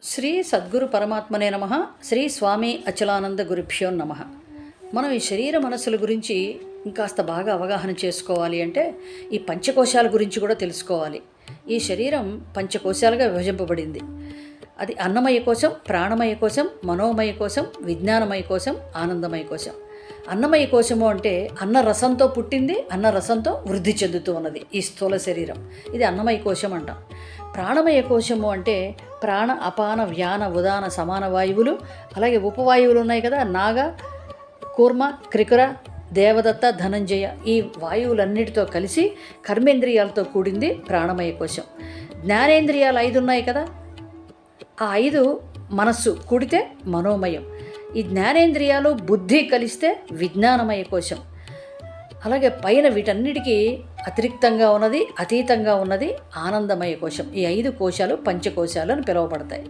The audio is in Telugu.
శ్రీ సద్గురు పరమాత్మనే నమః. శ్రీ స్వామి అచలానంద గురుభ్యో నమః. మనం ఈ శరీర మనస్సుల గురించి ఇంకాస్త బాగా అవగాహన చేసుకోవాలి అంటే ఈ పంచకోశాల గురించి కూడా తెలుసుకోవాలి. ఈ శరీరం పంచకోశాలుగా విభజింపబడింది. అది అన్నమయ కోశం, ప్రాణమయ కోశం, మనోమయ కోశం, విజ్ఞానమయ కోశం, ఆనందమయ కోశం. అన్నమయ కోశము అంటే అన్న రసంతో పుట్టింది, అన్న రసంతో వృద్ధి చెందుతూ ఉన్నది ఈ స్థూల శరీరం. ఇది అన్నమయ కోశం అంటాం. ప్రాణమయ కోశము అంటే ప్రాణ, అపాన, వ్యాన, ఉదాన, సమాన వాయువులు, అలాగే ఉపవాయువులు ఉన్నాయి కదా, నాగ, కూర్మ, క్రికుర, దేవదత్త, ధనంజయ, ఈ వాయువులన్నిటితో కలిసి కర్మేంద్రియాలతో కూడింది ప్రాణమయ కోశం. జ్ఞానేంద్రియాలు 5 ఉన్నాయి కదా, ఆ 5 మనస్సు కూడితే మనోమయం. ఈ జ్ఞానేంద్రియాలు బుద్ధి కలిస్తే విజ్ఞానమయ కోశం. అలాగే పైన వీటన్నిటికీ అతిరిక్తంగా ఉన్నది, అతీతంగా ఉన్నది ఆనందమయ కోశం. ఈ 5 కోశాలు పంచకోశాలు అని పిలువబడతాయి.